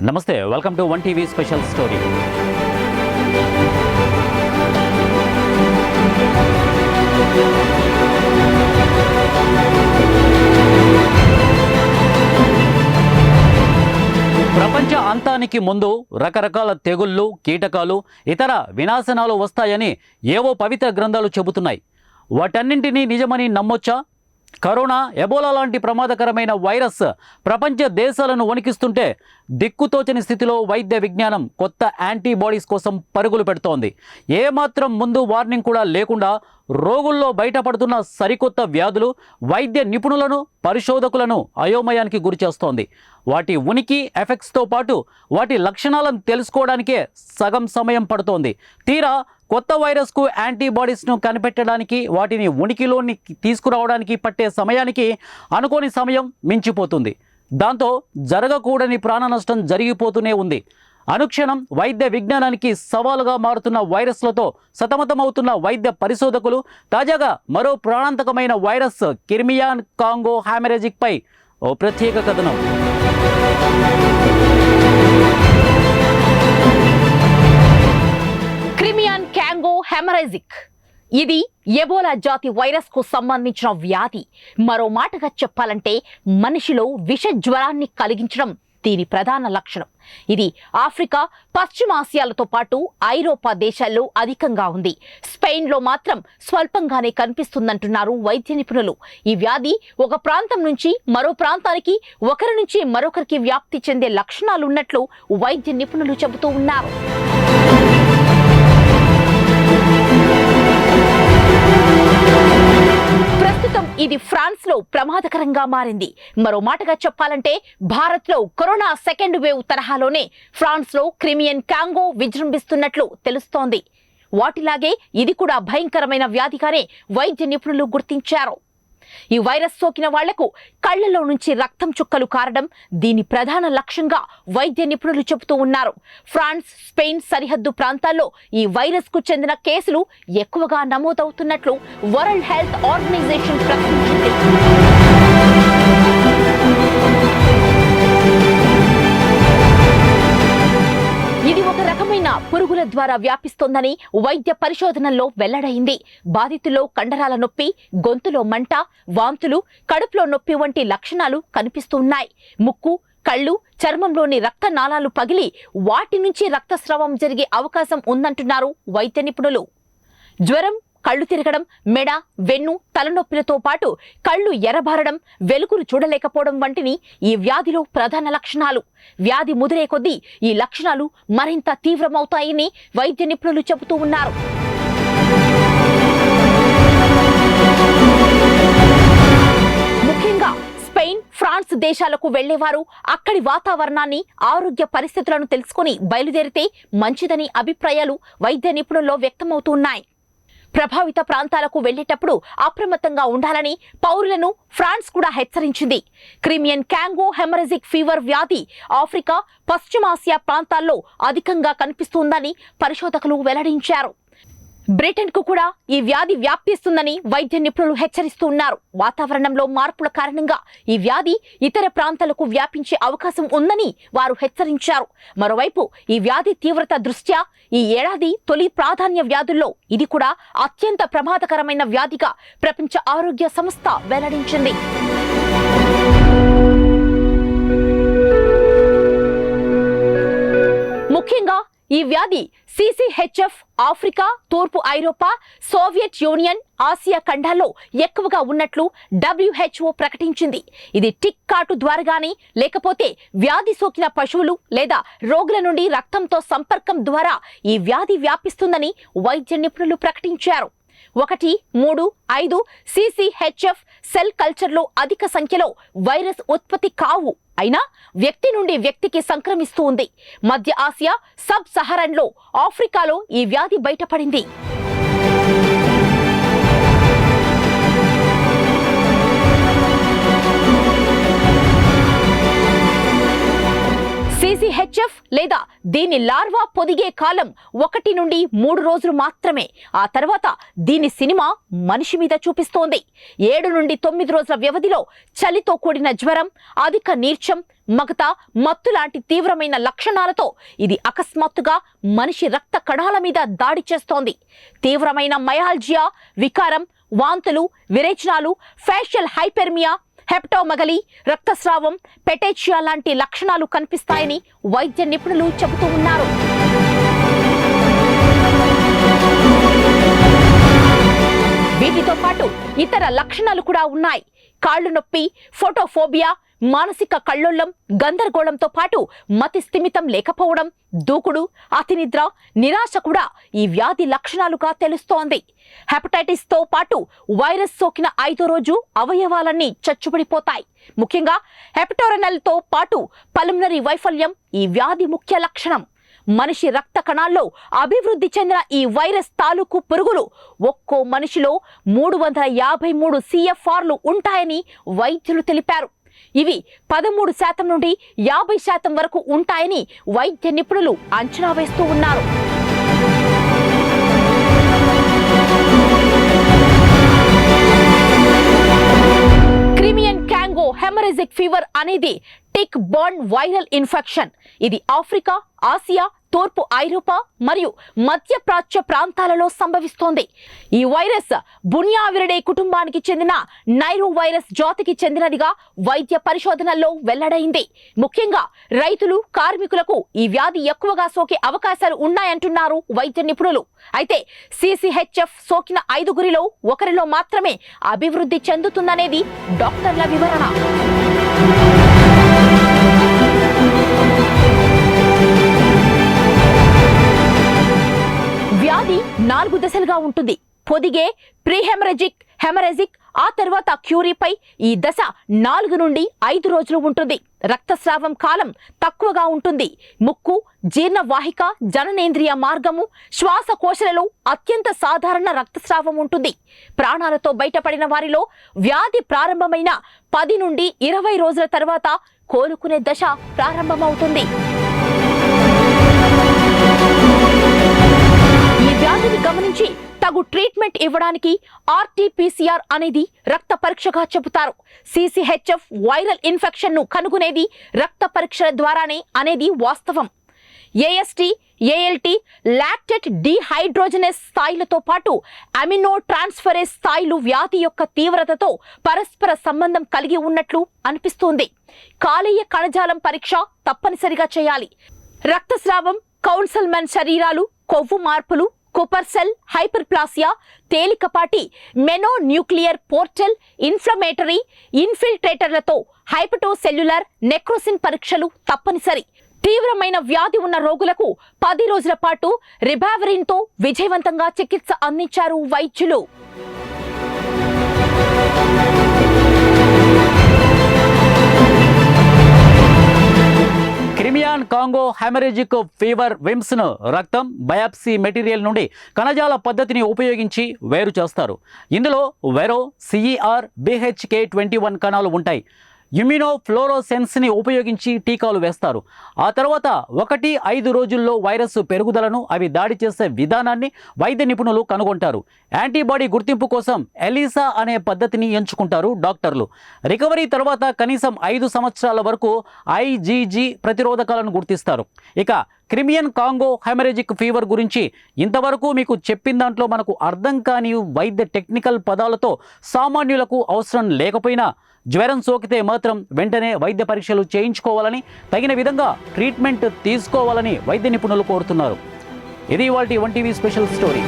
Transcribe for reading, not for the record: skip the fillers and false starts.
నమస్తే, welcome to one TV special story. ప్రపంచ అంతానికి ముందు రకరకాల తెగుళ్ళు, కీటకాలు, ఇతర వినాశనాలు వస్తాయని ఏవో పవిత్ర గ్రంథాలు చెబుతున్నాయి. వాటన్నింటినీ నిజమని నమ్మొచ్చా? కరోనా, ఎబోలా లాంటి ప్రమాదకరమైన వైరస్ ప్రపంచ దేశాలను వణికిస్తుంటే దిక్కుతోచని స్థితిలో వైద్య విజ్ఞానం కొత్త యాంటీబాడీస్ కోసం పరుగులు పెడుతోంది. ఏమాత్రం ముందు వార్నింగ్ కూడా లేకుండా రోగుల్లో బయటపడుతున్న సరికొత్త వ్యాధులు వైద్య నిపుణులను, పరిశోధకులను అయోమయానికి గురిచేస్తోంది. వాటి ఉనికి, ఎఫెక్ట్స్తో పాటు వాటి లక్షణాలను తెలుసుకోవడానికే సగం సమయం పడుతోంది. తీరా కొత్త వైరస్కు యాంటీబాడీస్ను కనిపెట్టడానికి, వాటిని ఉనికిలోని తీసుకురావడానికి పట్టే సమయానికి అనుకోని సమయం మించిపోతుంది. దాంతో జరగకూడని ప్రాణ నష్టం జరిగిపోతూనే ఉంది. అనుక్షణం వైద్య విజ్ఞానానికి సవాలుగా మారుతున్న వైరస్లతో సతమతమవుతున్న వైద్య పరిశోధకులు తాజాగా మరో ప్రాణాంతకమైన వైరస్ కిర్మియాన్ కాంగో హ్యామరేజిక్ పై ఓ ప్రత్యేక కథనం. క్రిమియాన్ కాంగో హెమరేజిక్ ఇది ఎబోలా జాతి వైరస్ కు సంబంధించిన వ్యాధి. మరో మాటగా చెప్పాలంటే మనిషిలో విష జ్వరాన్ని కలిగించడం దీని ప్రధాన లక్షణం. ఇది ఆఫ్రికా, పశ్చిమాసియాలతో పాటు ఐరోపా దేశాల్లో అధికంగా ఉంది. స్పెయిన్లో మాత్రం స్వల్పంగానే కనిపిస్తుందంటున్నారు వైద్య నిపుణులు. ఈ వ్యాధి ఒక ప్రాంతం నుంచి మరో ప్రాంతానికి, ఒకరి నుంచి మరొకరికి వ్యాప్తి చెందే లక్షణాలున్నట్లు వైద్య నిపుణులు చెబుతూ ఉన్నారు. ప్రస్తుతం ఇది ఫ్రాన్స్ లో ప్రమాదకరంగా మారింది. మరో మాటగా చెప్పాలంటే భారత్ లో కరోనా సెకండ్ వేవ్ తరహాలోనే ఫ్రాన్స్ లో క్రిమియన్ కాంగో విజృంభిస్తున్నట్లు తెలుస్తోంది. వాటిలాగే ఇది కూడా భయంకరమైన వ్యాధిగానే వైద్య నిపుణులు గుర్తించారు. ఈ వైరస్ సోకిన వాళ్లకు కళ్లలో నుంచి రక్తం చుక్కలు కారడం దీని ప్రధాన లక్ష్యంగా వైద్య నిపుణులు చెబుతూ ఉన్నారు. ఫ్రాన్స్, స్పెయిన్ సరిహద్దు ప్రాంతాల్లో ఈ వైరస్ కు చెందిన కేసులు ఎక్కువగా నమోదవుతున్నట్లు వరల్డ్ హెల్త్ ఆర్గనైజేషన్ ప్రకటించింది. ఇది ఒక రకమైన పురుగుల ద్వారా వ్యాపిస్తోందని వైద్య పరిశోధనల్లో వెల్లడైంది. బాధితుల్లో కండరాల నొప్పి, గొంతులో మంట, వాంతులు, కడుపులో నొప్పి వంటి లక్షణాలు కనిపిస్తున్నాయి. ముక్కు, కళ్ళు, చర్మంలోని రక్త నాళాలు పగిలి వాటి నుంచి రక్తస్రావం జరిగే అవకాశం ఉందంటున్నారు వైద్య నిపుణులు. జ్వరం, కళ్ళు తిరగడం, మెడ, వెన్ను, తలనొప్పిలతో పాటు కళ్ళు ఎర్రబారడం, వెలుగును చూడలేకపోవడం వంటిని ఈ వ్యాధిలో ప్రధాన లక్షణాలు. వ్యాధి ముదిరే కొద్దీ ఈ లక్షణాలు మరింత తీవ్రమవుతాయని వైద్య నిపుణులు చెబుతూ ఉన్నారు. ముఖ్యంగా స్పెయిన్, ఫ్రాన్స్ దేశాలకు వెళ్లేవారు అక్కడి వాతావరణాన్ని, ఆరోగ్య పరిస్థితులను తెలుసుకుని బయలుదేరితే మంచిదని అభిప్రాయాలు వైద్య నిపుణుల్లో వ్యక్తమవుతున్నాయి. ప్రభావిత ప్రాంతాలకు వెళ్లేటప్పుడు అప్రమత్తంగా ఉండాలని పౌరులను ఫ్రాన్స్ కూడా హెచ్చరించింది. క్రిమియన్ కాంగో హెమరేజిక్ ఫీవర్ వ్యాధి ఆఫ్రికా, పశ్చిమాసియా ప్రాంతాల్లో అధికంగా కనిపిస్తుందని పరిశోధకులు వెల్లడించారు. బ్రిటన్ కు కూడా ఈ వ్యాధి వ్యాప్తిస్తుందని వైద్య నిపుణులు హెచ్చరిస్తూ ఉన్నారు. వాతావరణంలో మార్పుల కారణంగా ఈ వ్యాధి ఇతర ప్రాంతాలకు వ్యాపించే అవకాశం ఉందని వారు హెచ్చరించారు. మరోవైపు ఈ వ్యాధి తీవ్రత దృష్ట్యా ఈ ఏడాది తొలి ప్రాధాన్య వ్యాధుల్లో ఇది కూడా అత్యంత ప్రమాదకరమైన వ్యాధిగా ప్రపంచ ఆరోగ్య సంస్థ వెల్లడించింది. ముఖ్యంగా ఈ వ్యాధి CCHF ఆఫ్రికా, తూర్పు ఐరోపా, సోవియట్ యూనియన్, ఆసియా ఖండాల్లో ఎక్కువగా ఉన్నట్లు WHO ప్రకటించింది. ఇది టిక్ కాటు ద్వారా గానీ లేకపోతే వ్యాధి సోకిన పశువులు లేదా రోగుల నుండి రక్తంతో సంపర్కం ద్వారా ఈ వ్యాధి వ్యాపిస్తుందని వైద్య నిపుణులు ప్రకటించారు. 1, 3, 5 CCHF సెల్ కల్చర్లో అధిక సంఖ్యలో వైరస్ ఉత్పత్తి కావు, అయినా వ్యక్తి నుండి వ్యక్తికి సంక్రమిస్తూ ఉంది. మధ్య ఆసియా, సబ్ సహరన్లో, ఆఫ్రికాలో ఈ వ్యాధి బయటపడింది. CCHF లేదా దీని లార్వా పొదిగే కాలం 1 నుండి 3 రోజులు మాత్రమే. ఆ తర్వాత దీని సినిమా మనిషి మీద చూపిస్తోంది. 7 నుండి 9 రోజుల వ్యవధిలో చలితో కూడిన జ్వరం, అధిక నీర్చం, మగత, మత్తు లాంటి తీవ్రమైన లక్షణాలతో ఇది అకస్మాత్తుగా మనిషి రక్త కణాల మీద దాడి చేస్తోంది. తీవ్రమైన మయాల్జియా, వికారం, వాంతులు, విరేచనాలు, ఫేషియల్ హైపెర్మియా, హెపటోమగలి, రక్తస్రావం, పెటేచియా లాంటి లక్షణాలు కనిపిస్తాయని వైద్య నిపుణులు చెబుతూ ఉన్నారు. వీటితో పాటు ఇతర లక్షణాలు కూడా ఉన్నాయి. కాళ్ళు నొప్పి, ఫోటోఫోబియా, మానసిక కల్లోలం, గందరగోళంతో పాటు మతి స్థిమితం లేకపోవడం, దూకుడు, అతినిద్ర, నిరాశ కూడా ఈ వ్యాధి లక్షణాలుగా తెలుస్తోంది. హెపటైటిస్ తో పాటు వైరస్ సోకిన 5వ రోజు అవయవాలన్నీ చచ్చుబడిపోతాయి. ముఖ్యంగా హెపటోరెనల్ తో పాటు పల్మనరీ వైఫల్యం ఈ వ్యాధి ముఖ్య లక్షణం. మనిషి రక్త కణాల్లో అభివృద్ధి చెందిన ఈ వైరస్ తాలూకు పురుగులు ఒక్కో మనిషిలో 353 CFRలు ఉంటాయని వైద్యులు తెలిపారు. ఇవి 13% నుండి 50% వరకు ఉంటాయని వైద్య నిపుణులు అంచనా వేస్తూ ఉన్నారు. క్రిమియన్ కాంగో హెమరేజిక్ ఫీవర్ అనేది టిక్ బోర్న్ వైరల్ ఇన్ఫెక్షన్. ఇది ఆఫ్రికా, ఆసియా, తూర్పు ఐరోపా మరియు మధ్యప్రాచ్య ప్రాంతాలలో సంభవిస్తోంది. ఈ వైరస్ బున్యావిరిడే కుటుంబానికి చెందిన నైరో వైరస్ జాతికి చెందినదిగా వైద్య పరిశోధనల్లో వెల్లడైంది. ముఖ్యంగా రైతులు, కార్మికులకు ఈ వ్యాధి ఎక్కువగా సోకే అవకాశాలు ఉన్నాయంటున్నారు వైద్య నిపుణులు. అయితే CCHF సోకిన 5గురిలో 1 మాత్రమే అభివృద్ధి చెందుతుందనేది డాక్టర్ల వివరణ. వ్యాధి 4 దశలుగా ఉంటుంది. పొదిగే, ప్రీహెమరేజిక్, హెమరేజిక్, ఆ తర్వాత క్యూరీపై ఈ దశ 4 నుండి 5 రోజులు ఉంటుంది. రక్తస్రావం కాలం తక్కువగా ఉంటుంది. ముక్కు, జీర్ణవాహిక, జననేంద్రియ మార్గము, శ్వాసకోశాలలో అత్యంత సాధారణ రక్తస్రావం ఉంటుంది. ప్రాణాలతో బయటపడిన వారిలో వ్యాధి ప్రారంభమైన 10 నుండి 20 రోజుల తర్వాత కోలుకునే దశ ప్రారంభమవుతుంది. ఈ వ్యాధిని గమనించి తగు ట్రీట్మెంట్ ఇవ్వడానికి RT-PCR అనేది రక్త పరీక్షగా చెబుతారు. CCHF వైరల్ ఇన్ఫెక్షన్ ను కనుగొనేది రక్త పరీక్షల ద్వారానే అనేది వాస్తవం. AST, ALT, లాక్టేట్ డీహైడ్రోజనస్ స్థాయిలతో పాటు అమినో ట్రాన్స్ఫరేస్ స్థాయిలు వ్యాధి యొక్క తీవ్రతతో పరస్పర సంబంధం కలిగి ఉన్నట్లు అనిపిస్తోంది. కాలేయ కణజాలం పరీక్ష తప్పనిసరిగా చేయాలి. రక్తస్రావం, కౌన్సల్మన్ శరీరాలు, కొవ్వు మార్పులు, కుపర్ సెల్ హైపర్ప్లాసియా, తేలికపాటి మెనోన్యూక్లియర్ పోర్టల్ ఇన్ఫ్లమేటరీ ఇన్ఫిల్ట్రేటర్లతో హైపటోసెల్యులర్ నెక్రోసిన్ పరీక్షలు తప్పనిసరి. తీవ్రమైన వ్యాధి ఉన్న రోగులకు 10 రోజుల పాటు రిబావిరిన్తో విజయవంతంగా చికిత్స అందించారు వైద్యులు. క్రిమియన్ కాంగో హెమరేజిక్ ఫీవర్ విమ్స్ను రక్తం, బయాప్సీ మెటీరియల్ నుండి కణజాల పద్ధతిని ఉపయోగించి వేరు చేస్తారు. ఇందులో వెరో, CER, BHK21 కణాలు ఉంటాయి. ఇమ్యూనోఫ్లోరోసెన్స్ని ఉపయోగించి టీకాలు వేస్తారు. ఆ తర్వాత 1-5 రోజుల్లో వైరస్ పెరుగుదలను, అవి దాడి చేసే విధానాన్ని వైద్య నిపుణులు కనుగొంటారు. యాంటీబాడీ గుర్తింపు కోసం ఎలీసా అనే పద్ధతిని ఎంచుకుంటారు డాక్టర్లు. రికవరీ తర్వాత కనీసం 5 సంవత్సరాల వరకు IgG ప్రతిరోధకాలను గుర్తిస్తారు. ఇక క్రిమియన్ కాంగో హెమరేజిక్ ఫీవర్ గురించి ఇంతవరకు మీకు చెప్పిన దాంట్లో మనకు అర్థం కాని వైద్య టెక్నికల్ పదాలతో సామాన్యులకు అవసరం లేకపోయినా జ్వరం సోకితే మాత్రం వెంటనే వైద్య పరీక్షలు చేయించుకోవాలని, తగిన విధంగా ట్రీట్మెంట్ తీసుకోవాలని వైద్య నిపుణులు కోరుతున్నారు. ఇది ఇవాల్టి 1TV స్పెషల్ స్టోరీ.